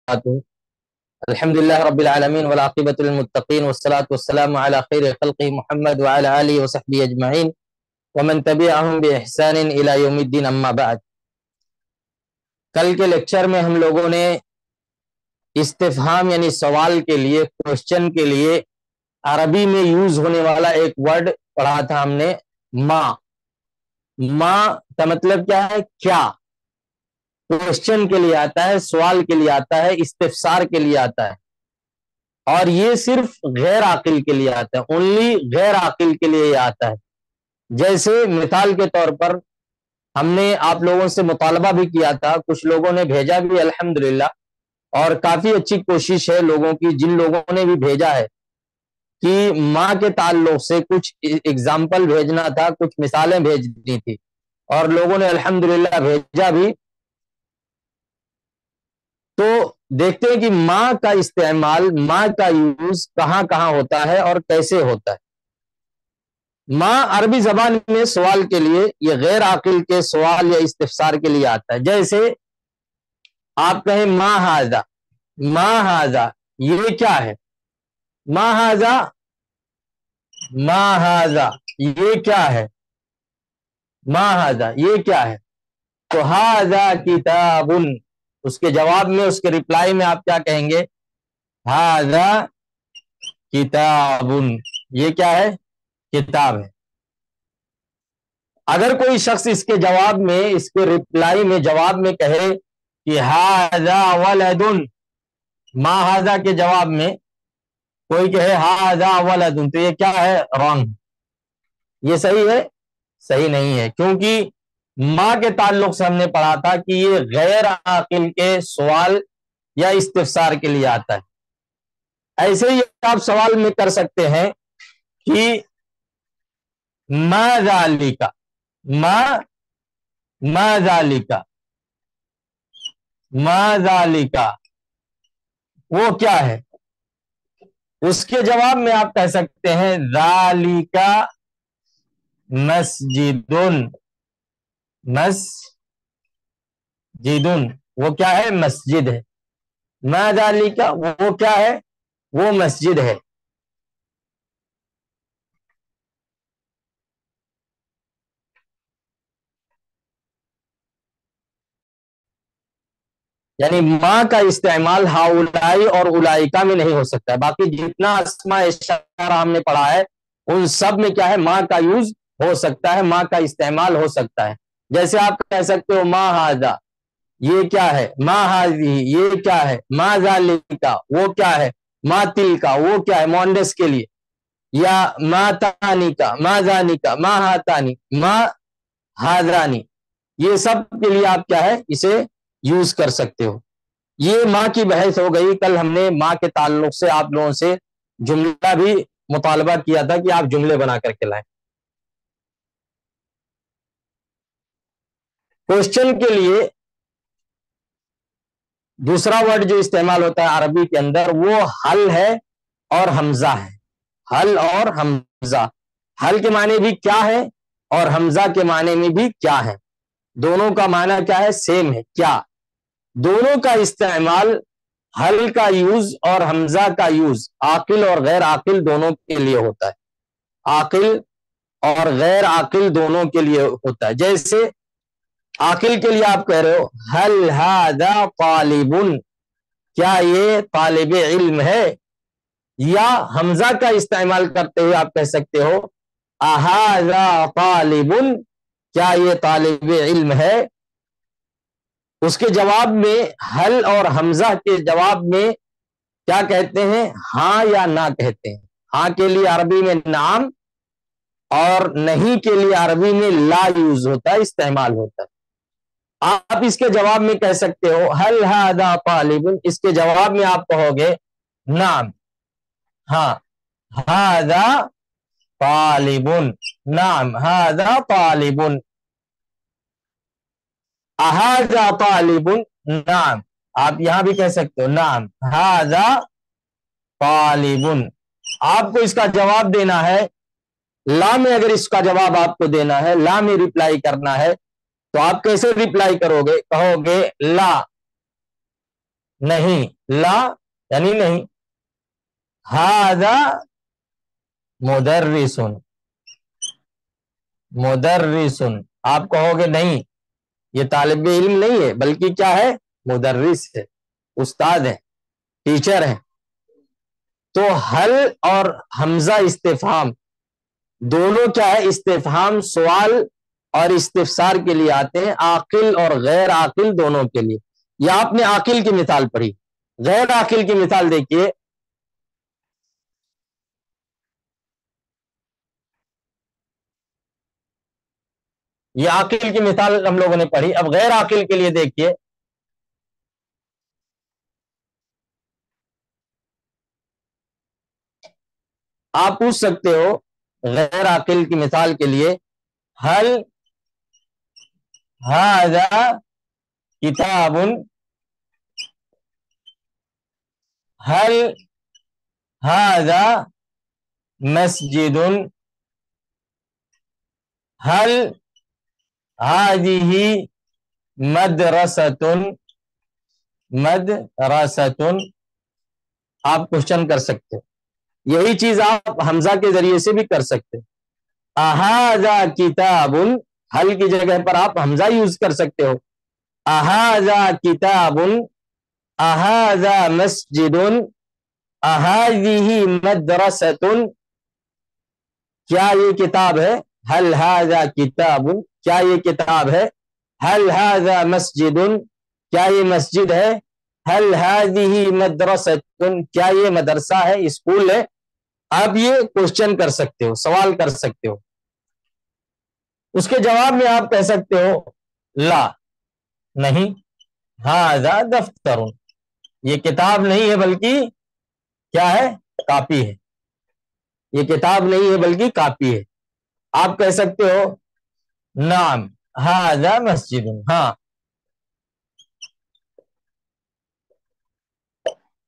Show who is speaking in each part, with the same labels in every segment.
Speaker 1: وبركاته. الحمد لله رب العالمين والعاقبة للمتقين والصلاة والسلام على خير خلقه محمد وعلى آله وصحبه أجمعين ومن تبعهم بإحسان إلى يوم الدين أما بعد. کل کے لیکچر میں ہم لوگوں نے استفہام یعنی سوال کے لیے، کوشچن کے لیے عربی میں یوز ہونے والا ایک ورڈ پڑھا تھا ہم نے، ما کا مطلب کیا ہے؟ کیا. کوشچن کے لیے آتا ہے، سوال کے لیے آتا ہے، استفسار کے لیے آتا ہے، اور یہ صرف غیر عاقل کے لیے آتا ہے، اونلی غیر عاقل کے لیے یہ آتا ہے. جیسے مثال کے طور پر ہم نے آپ لوگوں سے مطالبہ بھی کیا تھا، کچھ لوگوں نے بھیجا بھی الحمدللہ، اور کافی اچھی کوشش ہے لوگوں کی، جن لوگوں نے بھی بھیجا ہے کہ ماں کے تعلق سے کچھ اگزامپل بھیجنا تھا، کچھ مثالیں بھیجنی تھی، اور لوگوں نے الحمدللہ بھیجا بھی. تو دیکھتے ہیں کہ ماں کا استعمال، ماں کا یوز کہاں کہاں ہوتا ہے اور کیسے ہوتا ہے. ماں عربی زبان میں سوال کے لیے، یہ غیر عاقل کے سوال یا استفسار کے لیے آتا ہے. جیسے آپ کہیں ما ھذا، ما ھذا یہ کیا ہے؟ ما ھذا، ما ھذا یہ کیا ہے؟ ما ھذا یہ کیا ہے؟ تو ھذا کتاب، اس کے جواب میں، اس کے ریپلائی میں آپ کیا کہیں گے؟ ھذا کتاب، یہ کیا ہے؟ کتاب ہے. اگر کوئی شخص اس کے جواب میں، اس کے ریپلائی میں، جواب میں کہے کہ ھذا ولد، ما ھذا کے جواب میں کوئی کہے ھذا ولد، تو یہ کیا ہے؟ رانگ. یہ صحیح ہے؟ صحیح نہیں ہے، کیونکہ ماں کے تعلق سے ہم نے پڑھا تھا کہ یہ غیر عاقل کے سوال یا استفسار کے لیے آتا ہے. ایسے ہی آپ سوال میں کر سکتے ہیں کہ ما ذالک، ما ذالک، ما ذالک وہ کیا ہے؟ اس کے جواب میں آپ کہہ سکتے ہیں ذالک مسجد، مسجد وہ کیا ہے؟ مسجد ہے. ما ذالک وہ کیا ہے؟ وہ مسجد ہے. یعنی ماں کا استعمال ہاؤلائی اور اولائکا میں نہیں ہو سکتا ہے. باقی جتنا اسماء اشارہ ہم نے پڑھا ہے ان سب میں کیا ہے؟ ماں کا یوز ہو سکتا ہے، ماں کا استعمال ہو سکتا ہے. جیسے آپ کہہ سکتے ہو ما ھذا یہ کیا ہے؟ ما ھذہ یہ کیا ہے؟ ما ذالک وہ کیا ہے؟ ما تلک وہ کیا ہے؟ مؤنث کے لیے. یا ما تانک، ما ذانک، ما ھاتانی، ما ھذانی، یہ سب کے لیے آپ کیا ہے؟ اسے یوز کر سکتے ہو. یہ ماں کی بحث ہو گئی. کل ہم نے ماں کے تعلق سے آپ لوگوں سے جملہ بھی مطالبہ کیا تھا کہ آپ جملے بنا کر کے لائیں. کوشچن کے لیے دوسرا ورڈ جو استعمال ہوتا ہے عربی کے اندر وہ حل ہے اور حمزہ ہے. حل اور حمزہ. حل کے معنی بھی کیا ہے اور حمزہ کے معنی میں بھی کیا ہے. دونوں کا معنی کیا ہے؟ سیم ہے، کیا. دونوں کا استعمال، حل کا یوز اور حمزہ کا یوز عاقل اور غیر عاقل دونوں کے لیے ہوتا ہے. عاقل اور غیر عاقل دونوں کے لیے ہوتا ہے. جیسے عاقل کے لیے آپ کہہ رہے ہو حل ھذا طالب، کیا یہ طالب علم ہے؟ یا حمزہ کا استعمال کرتے ہوئے آپ کہہ سکتے ہو اھذا طالب، کیا یہ طالب علم ہے؟ اس کے جواب میں حل اور حمزہ کے جواب میں کیا کہتے ہیں؟ ہاں یا نہ کہتے ہیں. ہاں کے لیے عربی میں نعم، اور نہیں کے لیے عربی میں لا یوز ہوتا ہے، استعمال ہوتا ہے. آپ اس کے جواب میں کہہ سکتے ہو حل ھذا طالب، اس کے جواب میں آپ کہو گے نعم، ہاں، ھذا طالب، نعم ھذا طالب. اھذا طالب، نعم، آپ یہاں بھی کہہ سکتے ہو نعم ھذا طالب. آپ کو اس کا جواب دینا ہے لا میں. اگر اس کا جواب آپ کو دینا ہے، لا میں ریپلائی کرنا ہے، تو آپ کیسے ریپلائی کرو گے؟ کہو گے لا نہیں، لا یعنی نہیں. ہاذا مدرسن، مدرسن آپ کہو گے نہیں یہ طالب علم نہیں ہے بلکہ کیا ہے، مدرس ہے، استاد ہے، ٹیچر ہے. تو حل اور حمزہ استفہام دونوں کیا ہے، استفہام سوال اور استفسار کے لیے آتے ہیں، عاقل اور غیر عاقل دونوں کے لیے. یا آپ نے عاقل کی مثال پڑھی، غیر عاقل کی مثال دیکھیے. یہ عاقل کی مثال ہم لوگوں نے پڑھی، اب غیر عاقل کے لیے دیکھیے. آپ پوچھ سکتے ہو غیر عاقل کی مثال کے لیے، حل ھذا کتاب، حل ھذا مسجد، حل هذه مدرسۃ، مدرسۃ. آپ کوشچن کر سکتے، یہی چیز آپ حمزہ کے ذریعے سے بھی کر سکتے. اھذا کتاب، حل کی جگہ پر آپ حمزہ یوز کر سکتے ہو. اھذا کتاب، اھذا مسجد، اھذہ مدرسۃ. کیا یہ کتاب ہے، حل ھذا کتاب، کیا یہ کتاب ہے، حل ھذا مسجد، کیا یہ مسجد ہے، حل ھذہ مدرسۃ، کیا یہ مدرسہ ہے، اسکول ہے. آپ یہ کوشچن کر سکتے ہو، سوال کر سکتے ہو. اس کے جواب میں آپ کہہ سکتے ہو لا، نہیں، ھذا دفتر، یہ کتاب نہیں ہے بلکہ کیا ہے، کاپی ہے. یہ کتاب نہیں ہے بلکہ کاپی ہے. آپ کہہ سکتے ہو نعم ھذا مسجد، ہاں.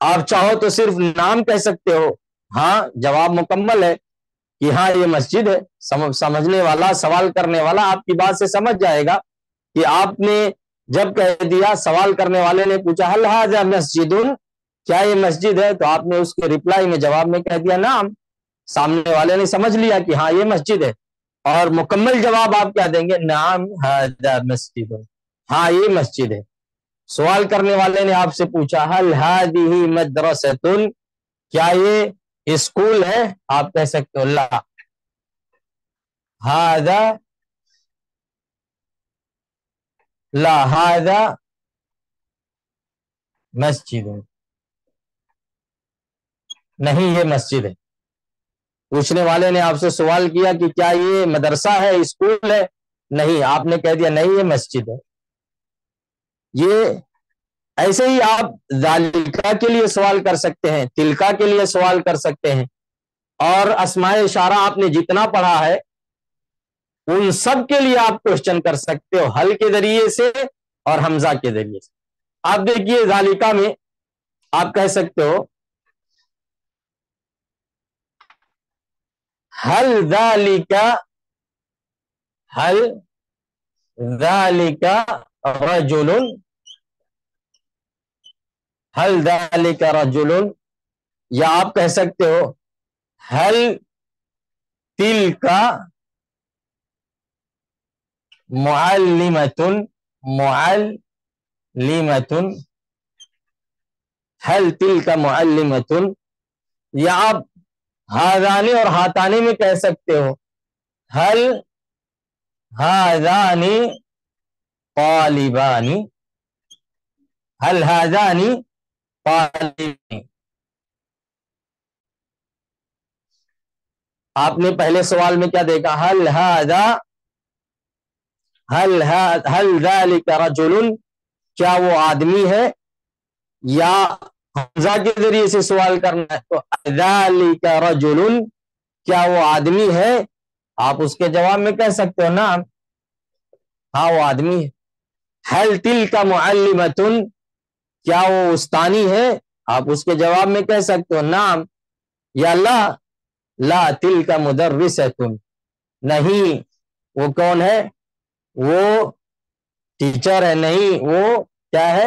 Speaker 1: آپ چاہو تو صرف نام کہہ سکتے ہو، ہاں جواب مکمل ہے کہ ہاں یہ مسجد ہے. سمجھنے والا، سوال کرنے والا آپ کی بات سے سمجھ جائے گا کہ آپ نے جب کہہ دیا، سوال کرنے والے نے پوچھا حل ھذا مسجد، کیا یہ مسجد ہے، تو آپ نے اس کے ریپلائی میں جواب میں کہہ دیا نعم. سامنے والے نے سمجھ لیا کہ ہاں یہ مسجد ہے، اور مکمل جواب آپ کیا دیں گے، نعم ھذا مسجد، ہاں یہ مسجد ہے. سوال کرنے والے نے آپ سے پوچھا حل ھذہ مدرسۃ، کیا یہ اسکول ہے، آپ کہہ سکتے ہو لا، ھذا لا، ھذا مسجد، نہیں یہ مسجد ہے. پوچھنے والے نے آپ سے سوال کیا کہ کیا یہ مدرسہ ہے، اسکول ہے، نہیں، آپ نے کہہ دیا نہیں یہ مسجد ہے. یہ ایسے ہی آپ ذالکا کے لیے سوال کر سکتے ہیں، تلکا کے لیے سوال کر سکتے ہیں، اور اسماء اشارہ آپ نے جتنا پڑھا ہے ان سب کے لیے آپ کوشچن کر سکتے ہو، حل کے ذریعے سے اور حمزہ کے ذریعے سے. آپ دیکھیے ذالکا میں آپ کہہ سکتے ہو حل ذالکا، حل ذالکا رجل، حل ذالکا رجل. یا آپ کہہ سکتے ہو حل تلکا معلمۃ، معلمۃ، حل تلکا معلمۃ. یا آپ ہاذانی اور ہاتانی میں کہہ سکتے ہو حل ہاذانی طالبانی، حل ہاذانی طالبانی. آپ نے پہلے سوال میں کیا دیکھا، حل ھذا، حل ذالک رجل، کیا وہ آدمی ہے، یا حمزہ کے ذریعے سے سوال کرنا ہے تو ذالک رجل، کیا وہ آدمی ہے، آپ اس کے جواب میں کہہ سکتے ہو نعم، ہاں وہ آدمی ہے. حل تلک معلمۃ، کیا وہ استانی ہے، آپ اس کے جواب میں کہہ سکتے ہو نعم. یا لا، لا تلک مدرسۃ، نہیں وہ کون ہے، وہ ٹیچر ہے، نہیں وہ کیا ہے،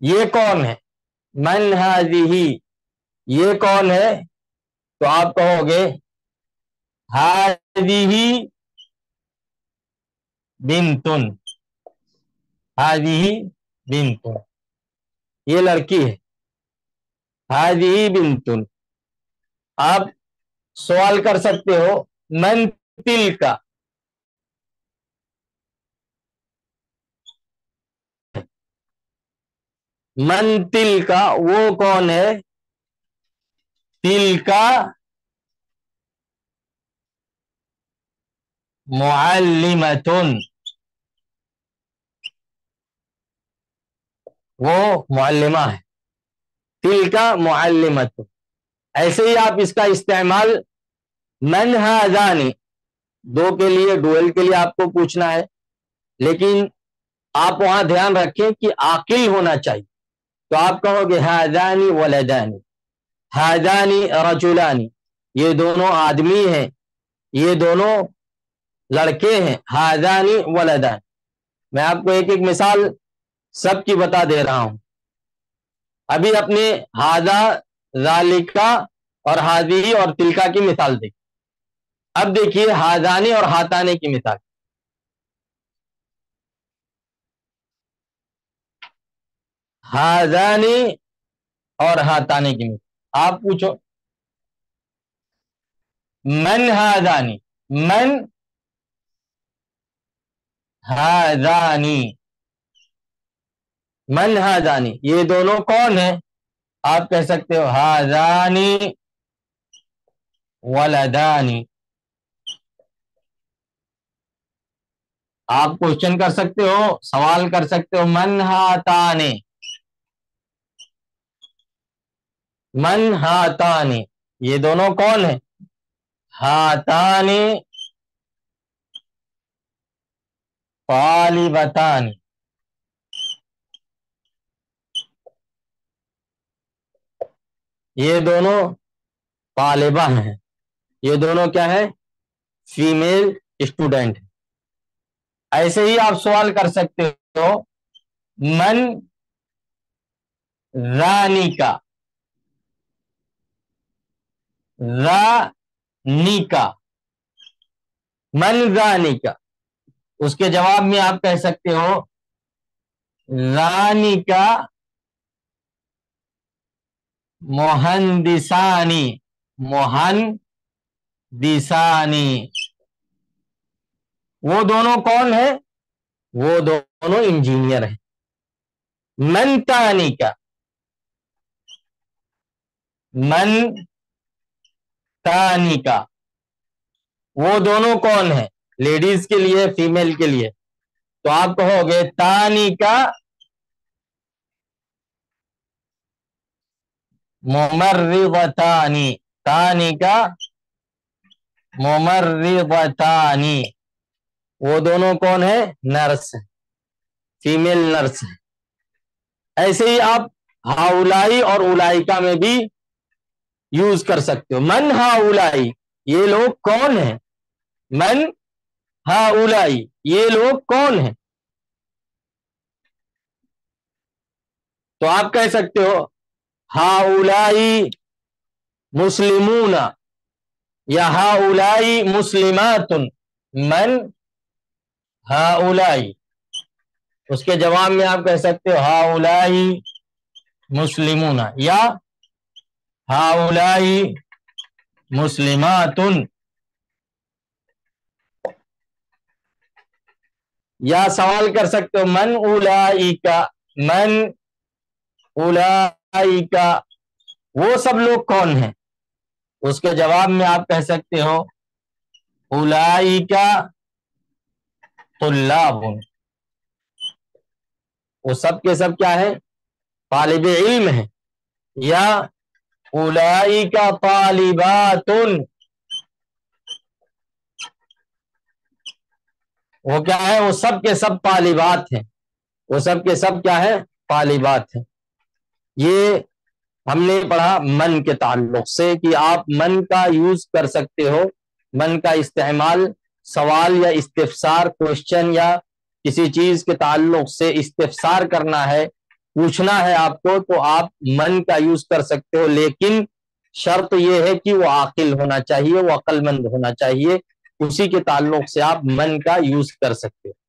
Speaker 1: یہ کون ہے؟ من ہذہ، یہ کون ہے؟ تو آپ کہو گے ہذہ بنتن، ہذہ بنتن، یہ لڑکی ہے، ہذہ بنتن۔ آپ سوال کر سکتے ہو من تل کا، من تل کا وہ کون ہے؟ تل کا معلمتن، وہ معلمہ ہے، تل کا معلمتن۔ ایسے ہی آپ اس کا استعمال من ہذانی، دو کے لیے، ڈوئل کے لیے آپ کو پوچھنا ہے، لیکن آپ وہاں دھیان رکھیں کہ عاقل ہونا چاہیے، تو آپ کہو گے ہذانی ولدانی، ہذانی رجلانی، یہ دونوں آدمی ہیں، یہ دونوں لڑکے ہیں، ہذانی ولدانی۔ میں آپ کو ایک ایک مثال سب کی بتا دے رہا ہوں۔ ابھی اپنے ہذا، ذالکا اور ہذی اور تلکا کی مثال دیکھیں۔ اب دیکھیے ہذانی اور ہاتانے کی مثال۔ ہذانی اور ہاتانے کی مثال، آپ پوچھو من ہذانی، من ہذانی، من ہذانی، یہ دونوں کون ہیں؟ آپ کہہ سکتے ہو ہذانی ولدانی۔ آپ کوشچن کر سکتے ہو، سوال کر سکتے ہو من ہاتانے، من ہاتانی، یہ دونوں کون ہیں؟ ہاتانی طالبتانی، یہ دونوں طالبہ ہیں، یہ دونوں کیا ہے؟ Female student. ایسے ہی آپ سوال کر سکتے ہو من رانیکا، رانیکا، من رانیکا، اس کے جواب میں آپ کہہ سکتے ہو رانیکا مہندسانی، مہندسانی، وہ دونوں کون ہیں؟ وہ دونوں انجینئر ہیں۔ من تانی کا، من تانی کا، وہ دونوں کون ہیں؟ لیڈیز کے لیے، فیمیل کے لیے، تو آپ کہو گے تانی کا ممرضتانی، تانی کا ممرضتانی، وہ دونوں کون ہیں؟ نرس، فیمیل نرس ہیں۔ ایسے ہی آپ ہاؤلائی اور اولائکا میں بھی یوز کر سکتے ہو۔ من ہاؤلائی، یہ لوگ کون ہیں؟ من ہاؤلائی، یہ لوگ کون ہیں؟ تو آپ کہہ سکتے ہو ہاؤلائی مسلمون یا ہاؤلائی مسلمات، من ہاؤلائی، اس کے جواب میں آپ کہہ سکتے ہو ہاؤلائی مسلمون یا ہاؤلائی مسلمات، یا سوال کر سکتے ہو من اولائکا، من اولائکا، وہ سب لوگ کون ہیں؟ اس کے جواب میں آپ کہہ سکتے ہو اولائکا طلاب، وہ سب کے سب کیا ہے؟ طالب علم ہیں، یا اولائکا طالبات، وہ کیا ہے؟ وہ سب کے سب طالبات ہیں، وہ سب کے سب کیا ہے؟ طالبات ہیں۔ یہ ہم نے پڑھا من کے تعلق سے کہ آپ من کا یوز کر سکتے ہو، من کا استعمال سوال یا استفسار، کوشچن یا کسی چیز کے تعلق سے استفسار کرنا ہے پوچھنا ہے آپ کو تو آپ من کا یوز کر سکتے ہو، لیکن شرط یہ ہے کہ وہ عاقل ہونا چاہیے، وہ عقل مند ہونا چاہیے، اسی کے تعلق سے آپ من کا یوز کر سکتے ہو۔